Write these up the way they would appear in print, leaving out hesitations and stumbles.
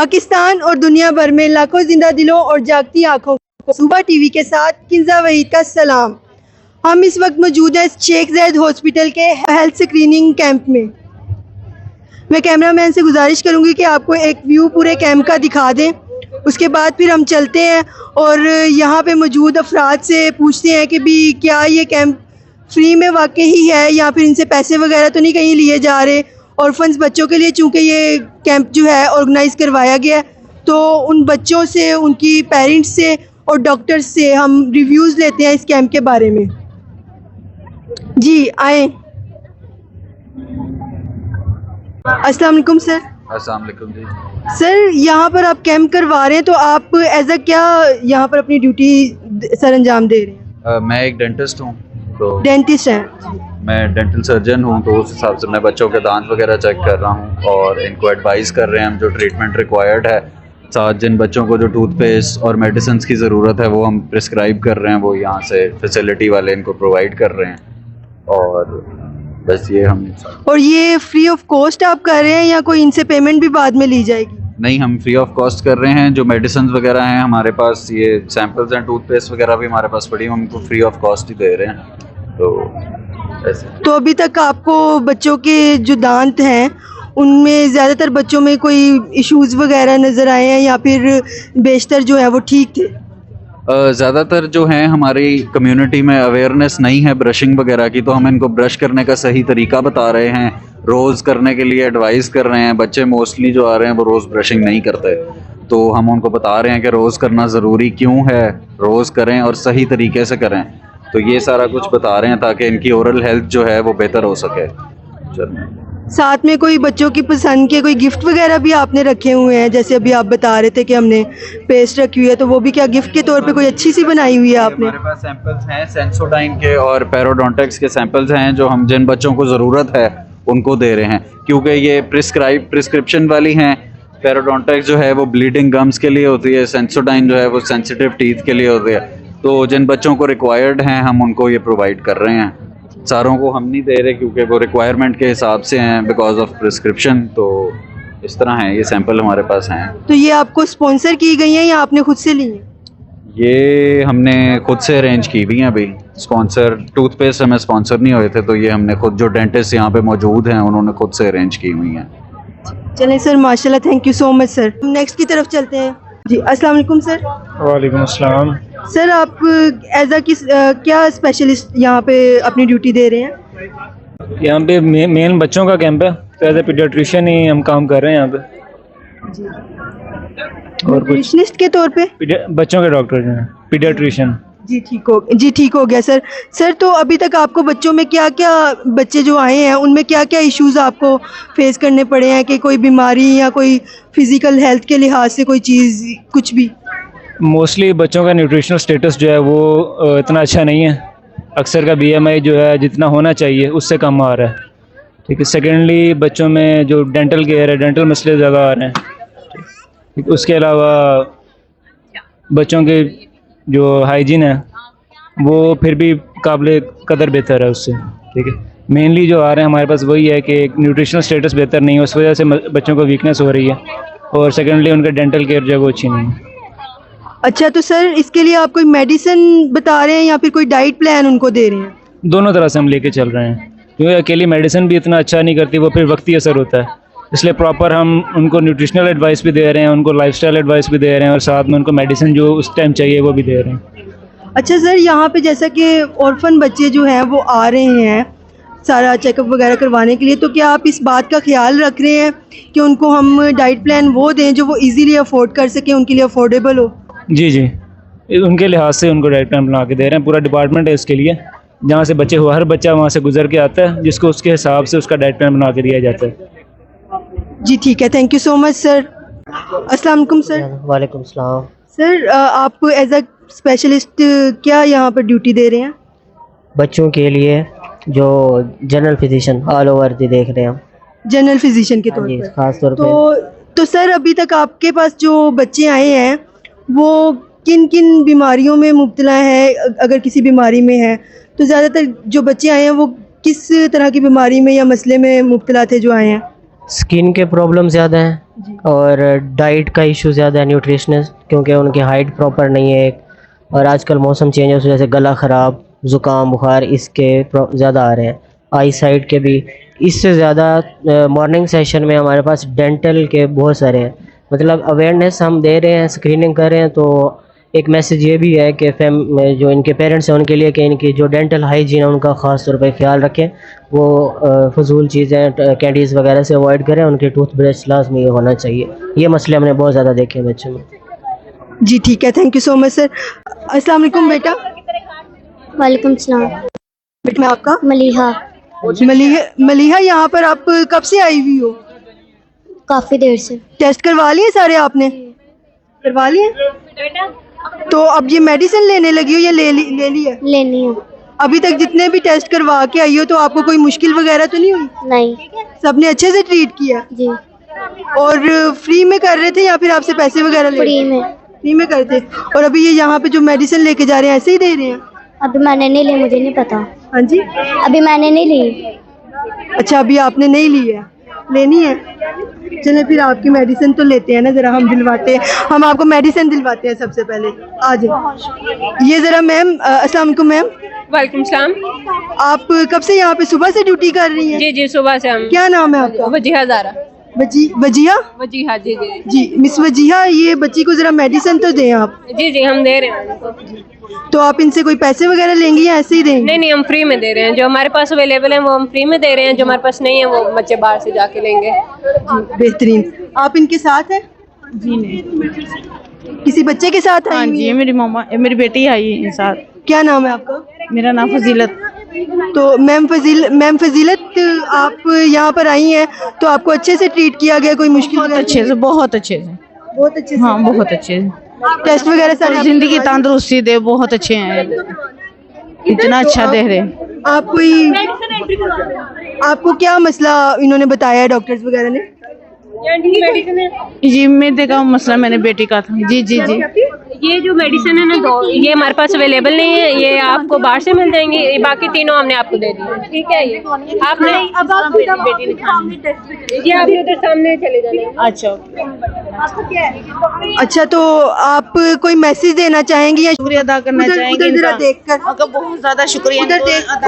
पाकिस्तान और दुनिया भर में लाखों जिंदा दिलों और जागती आंखों को सुबह टीवी के साथ किंजा वहीद का सलाम। हम इस वक्त मौजूद हैं शेख ज़ायद हॉस्पिटल के हेल्थ स्क्रीनिंग कैंप में। मैं कैमरामैन से गुजारिश करूंगी कि आपको एक व्यू पूरे कैंप का दिखा दें, उसके बाद फिर हम चलते हैं और यहाँ पे मौजूद अफराद से पूछते हैं कि भी क्या ये कैंप फ्री में वाकई ही है या फिर इनसे पैसे वगैरह तो नहीं कहीं लिए जा रहे। ऑर्फन्स बच्चों के लिए चूँकि ये कैंप जो है ऑर्गेनाइज़ करवाया गया है, तो उन बच्चों से, उनकी पेरेंट्स से और डॉक्टर्स से हम रिव्यूज़ लेते हैं इस कैंप के बारे में। जी आए। अस्सलाम वालेकुम सर। अस्सलाम वालेकुम जी। सर यहाँ पर आप कैंप करवा रहे हैं, तो आप एज अ क्या यहाँ पर अपनी ड्यूटी सर अंजाम दे रहे हैं? मैं एक डेंटिस्ट हूँ, तो डेंटिस्ट हैं। मैं डेंटल सर्जन हूँ, तो उस हिसाब से मैं बच्चों के दांत वगैरह चेक कर रहा हूँ और इनको एडवाइस कर रहे हैं हम जो ट्रीटमेंट रिक्वायर्ड है। साथ जिन बच्चों को जो टूथपेस्ट और मेडिसिन की ज़रूरत है वो हम प्रिस्क्राइब कर रहे हैं, वो यहाँ से फैसिलिटी वाले इनको प्रोवाइड कर रहे हैं। और बस ये हम। और ये फ्री ऑफ कॉस्ट आप कर रहे हैं या कोई इनसे पेमेंट भी बाद में ली जाएगी? नहीं, हम फ्री ऑफ कॉस्ट कर रहे हैं। जो मेडिसिन वगैरह हैं हमारे पास, ये सैम्पल्स हैं, टूथपेस्ट वगैरह भी हमारे पास पड़ी, हम उनको फ्री ऑफ कॉस्ट ही दे रहे हैं। तो ऐसे। तो अभी तक आपको बच्चों के जो दांत हैं उनमें ज़्यादातर बच्चों में कोई इश्यूज़ वगैरह नज़र आए हैं या फिर बेशतर जो है वो ठीक थे? ज़्यादातर जो हैं हमारी कम्युनिटी में अवेयरनेस नहीं है ब्रशिंग वगैरह की, तो हम इनको ब्रश करने का सही तरीका बता रहे हैं, रोज़ करने के लिए एडवाइस कर रहे हैं। बच्चे मोस्टली जो आ रहे हैं वो रोज़ ब्रशिंग नहीं करते, तो हम उनको बता रहे हैं कि रोज़ करना ज़रूरी क्यों है, रोज़ करें और सही तरीके से करें। तो ये सारा कुछ बता रहे हैं ताकि इनकी ओरल हेल्थ जो है वो बेहतर हो सके। साथ में कोई बच्चों की पसंद के कोई गिफ्ट वगैरह भी आपने रखे हुए हैं? जैसे अभी आप बता रहे थे कि हमने पेस्ट रखी हुई है, तो वो भी क्या गिफ्ट के तौर पे कोई अच्छी सी बनाई हुई है आपने? हमारे पास सैंपल्स हैं सेंसोडाइन के और पैरोडोंटिक्स के सैंपल्स हैं, जो हम जिन बच्चों को ज़रूरत है उनको दे रहे हैं, क्योंकि ये प्रिस्क्रिप्शन वाली हैं। पैरोडोंटिक्स जो है वो ब्लीडिंग गम्स के लिए होती है, सेंसोडाइन जो है वो सेंसिटिव टीथ के लिए होती है। तो जिन बच्चों को रिक्वायर्ड हैं हम उनको ये प्रोवाइड कर रहे हैं। सारों को हम नहीं दे रहे क्योंकि वो रिक्वायरमेंट के हिसाब से हैं, बिकॉज ऑफ प्रिस्क्रिप्शन। तो इस तरह हैं, ये सैंपल हमारे पास हैं। तो ये आपको स्पॉन्सर की गई हैं या आपने खुद से ली हैं? ये हमने खुद से अरेंज की हुई हैं। अभी स्पॉन्सर टूथपेस्ट हमें स्पॉन्सर नहीं हुए थे, तो ये हमने खुद, जो डेंटिस्ट यहाँ पे मौजूद हैं उन्होंने खुद से अरेंज की हुई हैं। चलें सर, माशाल्लाह, thank you so much sir. Next की तरफ चलते हैं। जी अस्सलाम वालेकुम सर। वालेकुम अस्सलाम। सर आप एज अ क्या स्पेशलिस्ट यहाँ पे अपनी ड्यूटी दे रहे हैं? यहाँ पे मेन बच्चों का कैंप है, तो एज ए पीडियाट्रिशियन ही हम काम कर रहे हैं यहाँ पे। और न्यूट्रिशनिस्ट के तौर पे? बच्चों के डॉक्टर जो हैं, पीडियाट्रिशियन। जी ठीक हो गया सर। सर तो अभी तक आपको बच्चों में क्या क्या, बच्चे जो आए हैं उनमें क्या क्या इश्यूज़ आपको फेस करने पड़े हैं, कि कोई बीमारी या कोई फिज़िकल हेल्थ के लिहाज से कोई चीज़, कुछ भी? मोस्टली बच्चों का न्यूट्रिशनल स्टेटस जो है वो इतना अच्छा नहीं है। अक्सर का BMI जो है जितना होना चाहिए उससे कम आ रहा है। ठीक है। सेकेंडली बच्चों में जो डेंटल केयर है, डेंटल मसले ज़्यादा आ रहे हैं। ठीक। उसके अलावा बच्चों के जो हाइजीन है वो फिर भी काबिल कदर बेहतर है उससे। ठीक है। मेनली जो आ रहे हैं हमारे पास वही है कि न्यूट्रिशनल स्टेटस बेहतर नहीं है, उस वजह से बच्चों को वीकनेस हो रही है। और सेकेंडली उनका डेंटल केयर जो है वो अच्छी नहीं है। अच्छा, तो सर इसके लिए आप कोई मेडिसिन बता रहे हैं या फिर कोई डाइट प्लान उनको दे रहे हैं? दोनों तरह से हम लेके चल रहे हैं, क्योंकि अकेली मेडिसिन भी इतना अच्छा नहीं करती, वो फिर वक्ती असर होता है। इसलिए प्रॉपर हम उनको न्यूट्रिशनल एडवाइस भी दे रहे हैं, उनको लाइफस्टाइल एडवाइस भी दे रहे हैं और साथ में उनको मेडिसिन जो उस टाइम चाहिए वो भी दे रहे हैं। अच्छा सर, यहाँ पे जैसा कि ऑर्फन बच्चे जो हैं वो आ रहे हैं सारा चेकअप वगैरह करवाने के लिए, तो क्या आप इस बात का ख्याल रख रहे हैं कि उनको हम डाइट प्लान वो दें जो वो इजीली अफोर्ड कर सकें, उनके लिए अफोर्डेबल हो? जी, उनके लिहाज से उनको डाइट प्लान बना के दे रहे हैं। पूरा डिपार्टमेंट है इसके लिए, जहाँ से बच्चे हर बच्चा वहाँ से गुजर के आता है, जिसको उसके हिसाब से उसका डाइट प्लान बना के दिया जाता है। जी ठीक है, thank you so much sir. अस्सलाम वालेकुम सर। वालेकुम सलाम। सर आप एज अ स्पेशलिस्ट क्या यहाँ पर ड्यूटी दे रहे हैं? बच्चों के लिए जो जनरल फिजिशियन ऑल ओवर देख रहे हैं हम, जनरल फिजिशियन के तौर जी, पर। खास तौर पे। तो सर अभी तक आपके पास जो बच्चे आए हैं वो किन किन बीमारियों में मुब्तला है? अगर किसी बीमारी में है तो ज़्यादातर जो बच्चे आए हैं वो किस तरह की बीमारी में या मसले में मुब्तला थे जो आए हैं? स्किन के प्रॉब्लम ज़्यादा हैं और डाइट का इशू ज़्यादा है, न्यूट्रिशनिस्ट, क्योंकि उनकी हाइट प्रॉपर नहीं है एक, और आजकल मौसम चेंज है उस वजह से गला ख़राब, ज़ुकाम, बुखार इसके ज़्यादा आ रहे हैं। आई साइट के भी इससे ज़्यादा मॉर्निंग सेशन में हमारे पास डेंटल के बहुत सारे हैं, मतलब अवेयरनेस हम दे रहे हैं, स्क्रीनिंग कर रहे हैं। तो एक मैसेज ये भी है कि जो इनके पेरेंट्स हैं उनके लिए कि इनकी जो डेंटल हाइजीन है उनका ख़ास तौर पर ख्याल रखें, वो फजूल चीज़ें कैंडीज़ वगैरह से अवॉइड करें, उनके टूथब्रश लाजमी होना चाहिए। ये मसले हमने बहुत ज़्यादा देखे हैं बच्चों में। जी ठीक है, thank you so much sir. अस्सलाम वालेकुम बेटा। वालेकुम सलाम। बेटा मैं आपका मलिहा। मलिहा, यहाँ पर आप कब से आई हुई हो? काफ़ी देर से। टेस्ट करवा लिए सारे आपने? करवा लिए? तो अब ये मेडिसिन लेने लगी हो या ले ली है? लेनी है। अभी तक जितने भी टेस्ट करवा के आई हो तो आपको कोई मुश्किल वगैरह तो नहीं हुई? नहीं। सबने अच्छे से ट्रीट किया? जी। और फ्री में कर रहे थे या फिर आपसे पैसे वगैरह ले? फ्री में। फ्री में करते। और अभी ये यहाँ पे जो मेडिसिन लेके जा रहे हैं ऐसे ही दे रहे हैं? अभी मैंने नहीं ली, मुझे नहीं पता। हाँ जी, अभी मैंने नहीं ली। अच्छा अभी आपने नहीं ली है, लेनी है? चले फिर आपकी मेडिसिन तो लेते हैं ना, ज़रा हम दिलवाते हैं, हम आपको मेडिसिन दिलवाते हैं सबसे पहले। आ जाए ये ज़रा मैम। अस्सलाम वालेकुम मैम। वालेकुम सलाम। आप कब से यहाँ पे सुबह से ड्यूटी कर रही हैं? जी जी, सुबह से हम। क्या नाम है आपका? वजीहा ज़ारा। वजीहा? वजीहा, जी जी जी मिस वजीहा, ये बच्ची को ज़रा मेडिसिन तो दें आप। जी जी, हम दे रहे हैं उनको। तो आप इनसे कोई पैसे वगैरह लेंगी या ऐसे ही देंगे? नहीं नहीं, हम फ्री में दे रहे हैं। जो हमारे पास अवेलेबल है वो हम फ्री में दे रहे हैं, जो हमारे पास नहीं है वो बच्चे बाहर से जाके लेंगे। बेहतरीन। आप इनके साथ हैं? जी नहीं। किसी बच्चे के साथ हाँ आई हुई जी, हैं? मेरी मामा, मेरी बेटी आई है साथ। क्या नाम है आपका? मेरा नाम फजीलत। तो मैम फजीलत, आप यहाँ पर आई हैं तो आपको अच्छे से ट्रीट किया गया? कोई मुश्किल? बहुत अच्छे से, बहुत अच्छे से। बहुत अच्छे से? हाँ बहुत अच्छे से। टेस्ट वगैरह सारे? जिंदगी तंदुरुस्ती दे, बहुत अच्छे हैं, इतना अच्छा दे रहे। आपको क्या मसला इन्होंने बताया है डॉक्टर्स वगैरह ने? जी मेरे का मसला मेरे बेटी का था। जी जी जी। ये जो मेडिसिन है ना दो, ये हमारे पास अवेलेबल नहीं है, ये आपको बाहर से मिल जाएंगे। ये बाकी तीनों हमने आपको दे दिए, ठीक है? ये आपने अब आप बेटी ने खानी। जी, आप उधर सामने चले जाने। अच्छा अच्छा, तो आप कोई मैसेज देना चाहेंगी या शुक्रिया अदा करना चाहेंगे उधर जरा इनका। देखकर। आपका बहुत ज्यादा शुक्रिया।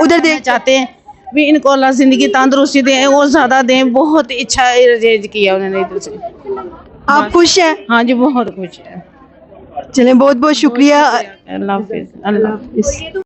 उधर देख चाहते हैं भी इनको अल्लाह जिंदगी तंदुरुस्ती दें और ज्यादा दें। बहुत अच्छा अरेंज किया उन्होंने इधर से। आप खुश हैं? हाँ जी, बहुत कुछ है। चलें, बहुत बहुत शुक्रिया। अल्लाह हाफिज। अल्लाह हाफिज।